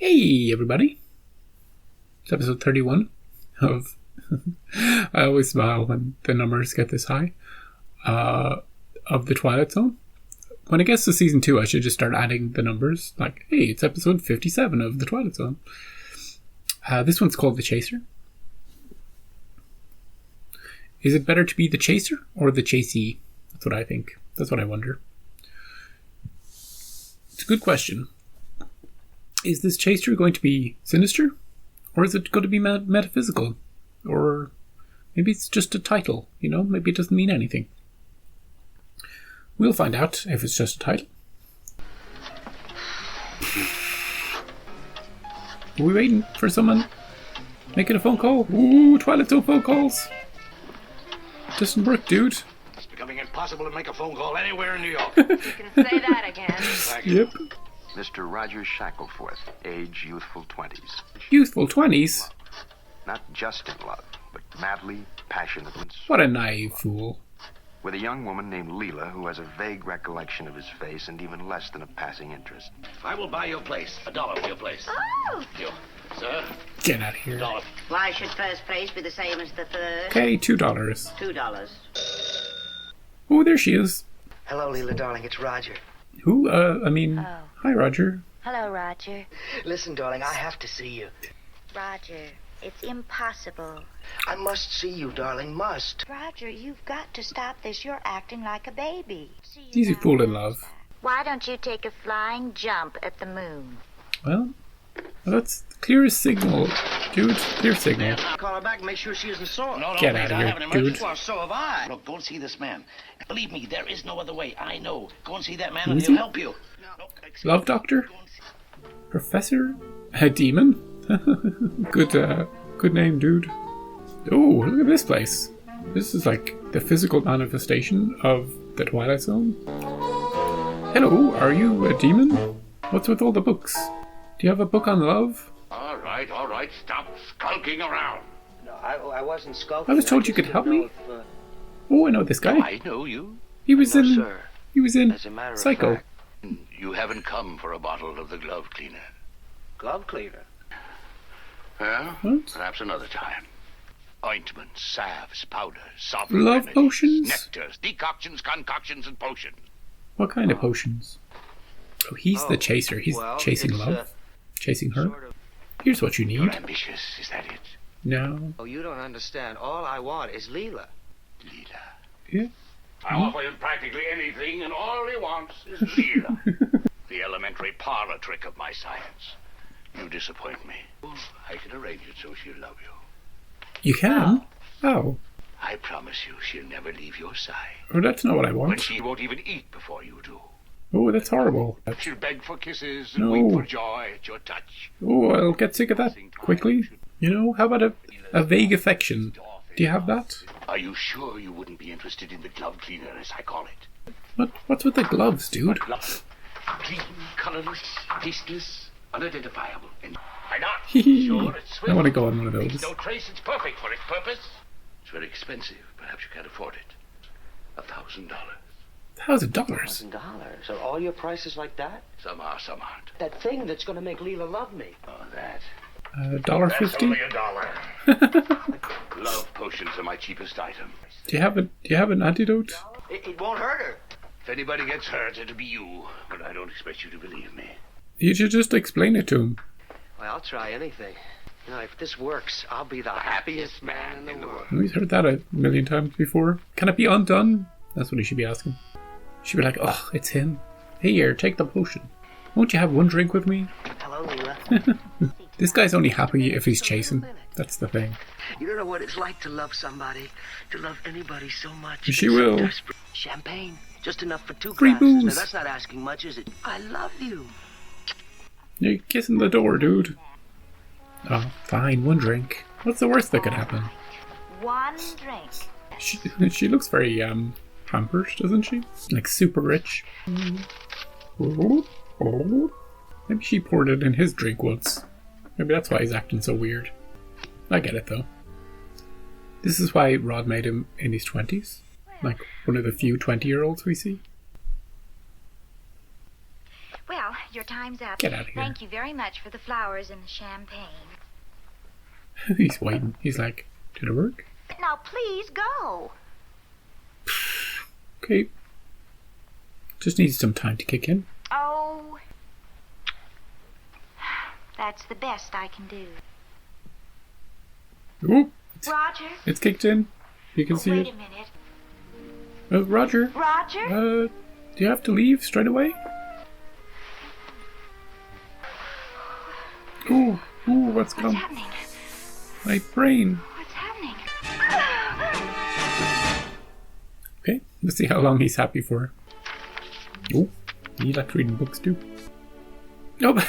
Hey, everybody. It's episode 31 of... I always smile when the numbers get this high. Of the Twilight Zone. When it gets to season 2, I should just start adding the numbers. Like, hey, it's episode 57 of the Twilight Zone. This one's called The Chaser. Is it better to be the chaser or the chasee? That's what I think. That's what I wonder. It's a good question. Is this chaser going to be sinister? Or is it going to be metaphysical? Or maybe it's just a title, you know? Maybe it doesn't mean anything. We'll find out if it's just a title. Are we waiting for someone making a phone call? Ooh, Twilight Zone phone calls. Doesn't work, dude. It's becoming impossible to make a phone call anywhere in New York. You can say that again. Thank you. Yep. Mr. Roger Shackleforth, age youthful 20s. Youthful 20s? Not just in love, but madly, passionately. What a naive fool. With a young woman named Leela who has a vague recollection of his face and even less than a passing interest. I will buy your place. $1 for your place. Oh! You, sir? Get out of here. $1. Why should first place be the same as the third? Okay, $2. $2. Oh, there she is. Hello, Leela, darling. It's Roger. Who? Oh. Hi, Roger. Hello, Roger. Listen, darling, I have to see you. Roger, it's impossible. I must see you, darling. Must. Roger, you've got to stop this. You're acting like a baby. Easy fool in love. Why don't you take a flying jump at the moon? Well, that's the clearest signal, dude. Clear signal. Call her back and make sure she isn't sore. No, Get please, out of I here, have an emergency. dude. Well, so have I. Look, go and see this man. Believe me, there is no other way. I know. Go and see that man Who and is he'll he? help you. No, Love doctor? Go and see- Professor? A demon? Good name, dude. Oh, look at this place. This is like the physical manifestation of the Twilight Zone. Hello, are you a demon? What's with all the books? Do you have a book on love? All right. Stop skulking around. No, I wasn't skulking. I was told you could help me. Oh, I know this guy. I know you. He was No, in. sir. He was in As a matter of Psycho. fact. You haven't come for a bottle of the glove cleaner. Glove cleaner. Well, What? perhaps another time. Ointments, salves, powders, soft Love remedies, potions? nectars, decoctions, concoctions, and potions. What kind of potions? Oh, he's the Oh, chaser. He's well, chasing it's, love. Chasing her. Sort of. Here's what you You're need. ambitious, is that it? No. Oh, you don't understand. All I want is Leela. Leela. Yeah. I offer him practically anything, and all he wants is Leela. The elementary parlor trick of my science. You disappoint me. I can arrange it so she'll love you. You can? Oh. I promise you she'll never leave your side. Oh, that's not what I When want. she won't even eat before you do. Oh, that's horrible. She'll beg for kisses and No. weep for joy at your touch. Oh, I'll get sick of that quickly. You know, how about a vague affection? Do you have that? Are you sure you wouldn't be interested in the glove cleaner, as I call it? What's with the gloves, dude? Glove. Clean, colorless, tasteless, unidentifiable. And why not? Hee Sure, it's I want to go on one of Leaves those. no trace. It's perfect for its purpose. It's very expensive. Perhaps you can't afford it. $1,000. $1,000? $1,000. Are all your prices like that? Some are, some aren't. That thing that's going to make Leela love me. Oh, that. $1.50? That's only $1. Love potions are my cheapest item. Do you have an antidote? It won't hurt her. If anybody gets hurt, it'll be you. But I don't expect you to believe me. You should just explain it to him. Well, I'll try anything. You know, if this works, I'll be the happiest man in the world. He's heard that a million times before. Can it be undone? That's what he should be asking. She'd be like, oh, it's him. Here, take the potion. Won't you have one drink with me? Hello, Leela. This guy's only happy if he's chasing. That's the thing. You don't know what it's like to love somebody, to love anybody so much. She It's so will. desperate. Champagne, just enough for 2 Free glasses. Now, booze. that's not asking much, is it? I love you. You're kissing the door, dude. Oh, fine, one drink. What's the worst that could happen? One drink. She looks very, pampered, doesn't she? Like super rich. Maybe she poured it in his drink once. Maybe that's why he's acting so weird. I get it, though. This is why Rod made him in his 20s. Like, one of the few 20-year-olds we see. Well, Your time's up. Get out of here. Thank you very much for the flowers and the champagne. He's waiting. He's like, did it work? Now, please go. Okay. Just needs some time to kick in. Oh. That's the best I can do. Oop, Roger? it's kicked in. You can see Wait it. a minute. Roger, Roger? do you have to leave straight away? Ooh, what's What's come? happening? My brain. What's happening? Okay, let's see how long he's happy for. Oh, you like reading books too? Nope.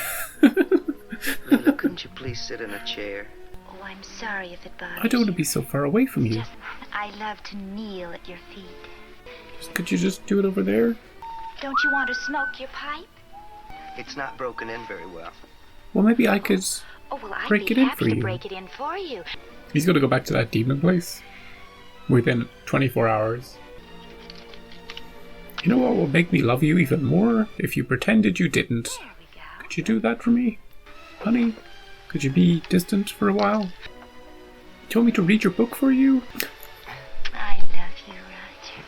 Lila, couldn't you please sit in a chair? Oh, I'm sorry if it bothers I don't want to you. be so far away from you. I love to kneel at your feet. Could you just do it over there? Don't you want to smoke your pipe? It's not broken in very well. Well, maybe I could. Oh, well, I'd Break be it in happy for to you. break it in for you. He's going to go back to that demon place within 24 hours. You know what will make me love you even more? If you pretended you didn't. There we go. Could you do that for me? Honey? Could you be distant for a while? You told me to read your book for you? I love you, Roger.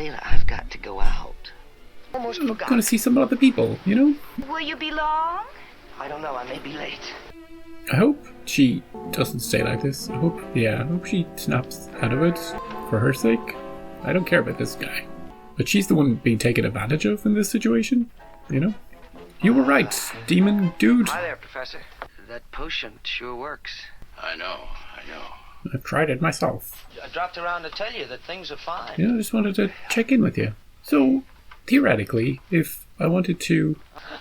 Lila, I've got to go out. Almost I'm forgot. going to see some other people, you know? Will you be long? I don't know, I may be late. I hope she doesn't stay like this. I hope she snaps out of it for her sake. I don't care about this guy. But she's the one being taken advantage of in this situation, you know? You were right, demon dude. Hi there, Professor. That potion sure works. I know. I've tried it myself. I dropped around to tell you that things are fine. Yeah, I just wanted to check in with you. So, theoretically, if I wanted to...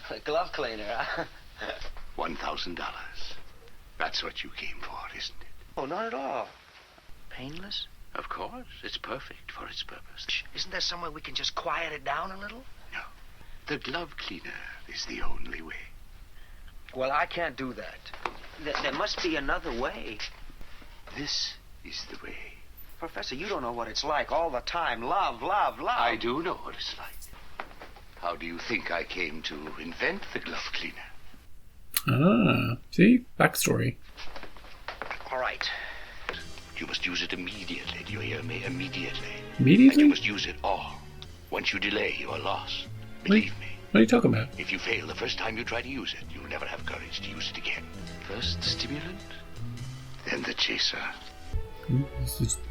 A glove cleaner, huh? $1,000. That's what you came for, isn't it? Oh, not at all. Painless? Of course. It's perfect for its purpose. Isn't there somewhere we can just quiet it down a little? No. The glove cleaner is the only way. Well, I can't do that. There must be another way. This is the way. Professor, you don't know what it's like all the time. Love, love, love. I do know what it's like. How do you think I came to invent the glove cleaner? Ah, see? Backstory. All right. You must use it immediately. Do you hear me? Immediately. And Immediately? you must use it all. Once you delay, you are lost. Believe me. What are you talking about? If you fail the first time you try to use it, you'll never have courage to use it again. First the stimulant, then the chaser.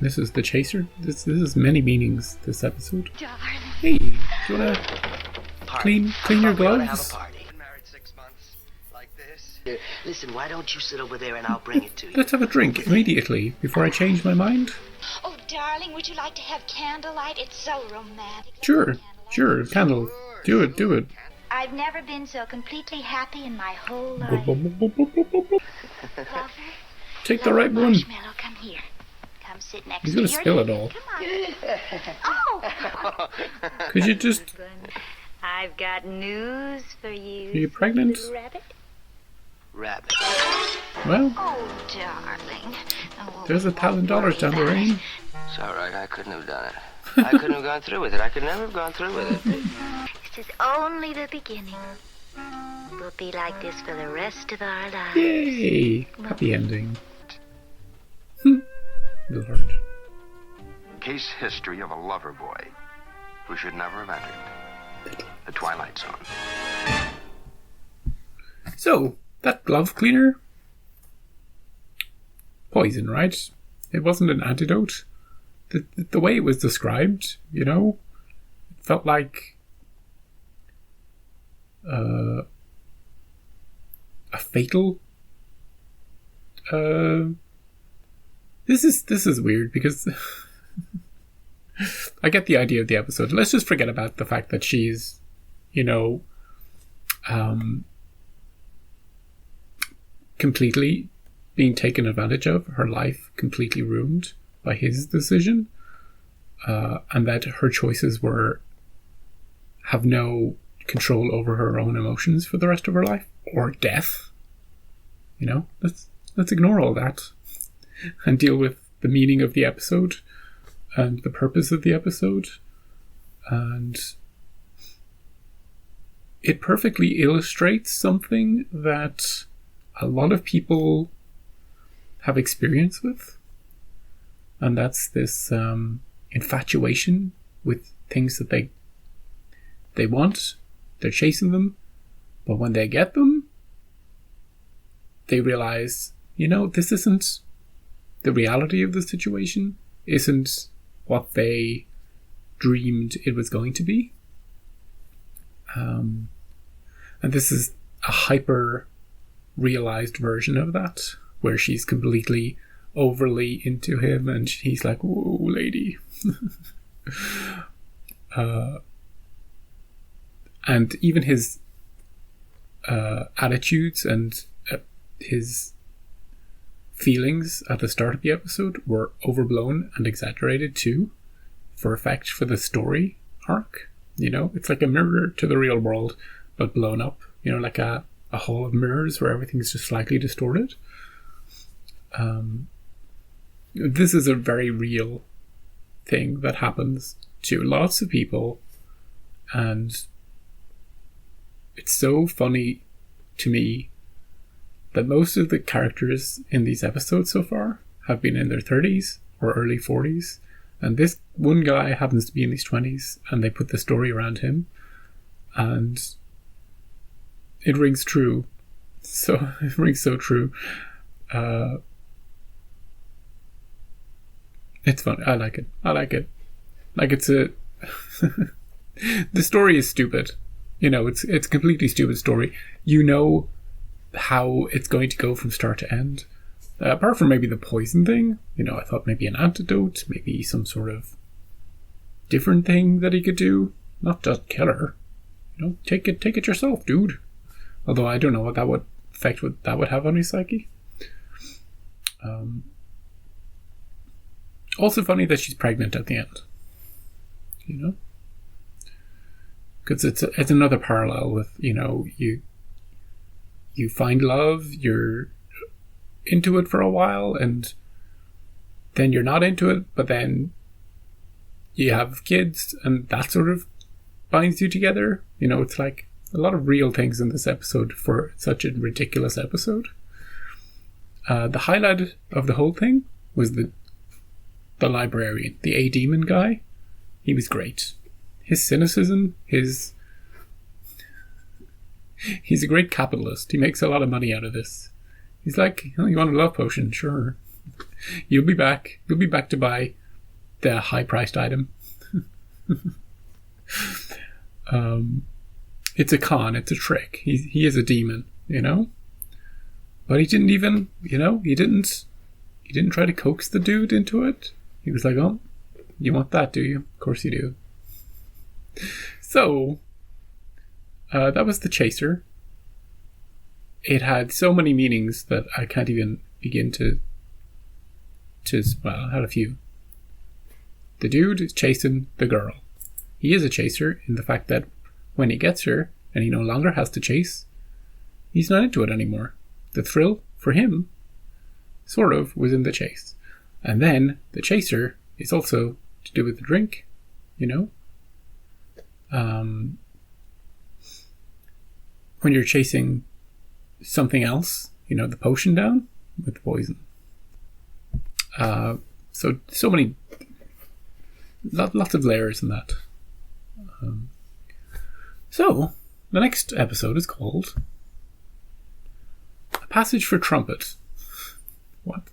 This is the chaser? This is many meanings, this episode. Darling. Hey, do you wanna clean your We ought to have gloves? a party. Been married 6 months, like this. Listen, why don't you sit over there and I'll bring it to you? Let's have a drink immediately, before I change my mind. Oh, darling, would you like to have candlelight? It's so romantic. Sure, candle. Do it. I've never been so completely happy in my whole life. Lover, Lover, take the right one. Marshmallow, come here. Come sit next He's to gonna your spill it all. Come on. Oh. Could you just... I've got news for you. Are you pregnant? little rabbit. Rabbit. Well, Oh, darling. Oh, there's $1,000 down the rain. It's all right. I couldn't have done it. I couldn't have gone through with it. I could never have gone through with it. This is only the beginning. We'll be like this for the rest of our lives. Yay! Happy ending. Little heart. Case history of a lover boy who should never have entered the Twilight Zone. So, that glove cleaner? Poison, right? It wasn't an antidote. The way it was described, you know, it felt like a fatal. This is weird because I get the idea of the episode. Let's just forget about the fact that she's, you know, completely being taken advantage of, her life completely ruined by his decision, and that her choices have no control over her own emotions for the rest of her life, or death. You know, let's ignore all that and deal with the meaning of the episode and the purpose of the episode, and it perfectly illustrates something that a lot of people have experience with. And that's this infatuation with things that they want. They're chasing them. But when they get them, they realize, this isn't the reality of the situation, isn't what they dreamed it was going to be. And this is a hyper realized version of that, where she's completely overly into him and he's like, whoa, lady. And even his attitudes and his feelings at the start of the episode were overblown and exaggerated too, for effect, for the story arc. It's like a mirror to the real world, but blown up, like a hall of mirrors where everything's just slightly distorted. This is a very real thing that happens to lots of people, and it's so funny to me that most of the characters in these episodes so far have been in their 30s or early 40s, and this one guy happens to be in his 20s, and they put the story around him, and it rings true. So it rings so true. It's fun. I like it. Like, it's a the story is stupid. It's a completely stupid story. How it's going to go from start to end. Apart from maybe the poison thing, I thought maybe an antidote, maybe some sort of different thing that he could do. Not just kill her. Take it yourself, dude. Although I don't know what effect that would have on his psyche. Also funny that she's pregnant at the end. Because it's another parallel with, you find love, you're into it for a while, and then you're not into it, but then you have kids, and that sort of binds you together. It's like a lot of real things in this episode for such a ridiculous episode. The highlight of the whole thing was the librarian, the A-Demon guy. He was great. His cynicism, he's a great capitalist. He makes a lot of money out of this. He's like, you want a love potion? Sure. You'll be back to buy the high-priced item. It's a con, it's a trick. He is a demon, But he didn't even, he didn't try to coax the dude into it. He was like, oh, you want that, do you? Of course you do. So, that was The Chaser. It had so many meanings that I can't even begin to well, I had a few. The dude is chasing the girl. He is a chaser in the fact that when he gets her, and he no longer has to chase, he's not into it anymore. The thrill, for him, sort of, was in the chase. And then, the chaser is also to do with the drink, when you're chasing something else, the potion down with the poison. So many, lots of layers in that. So, the next episode is called A Passage for Trumpet. What?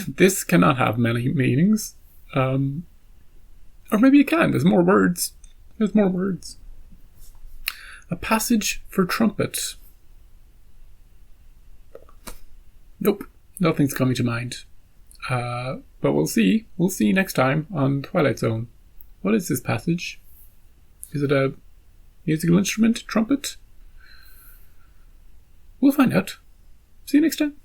This cannot have many meanings. Or maybe it can. There's more words. A Passage for Trumpet. Nope. Nothing's coming to mind. But we'll see. We'll see next time on Twilight Zone. What is this passage? Is it a musical instrument? Trumpet? We'll find out. See you next time.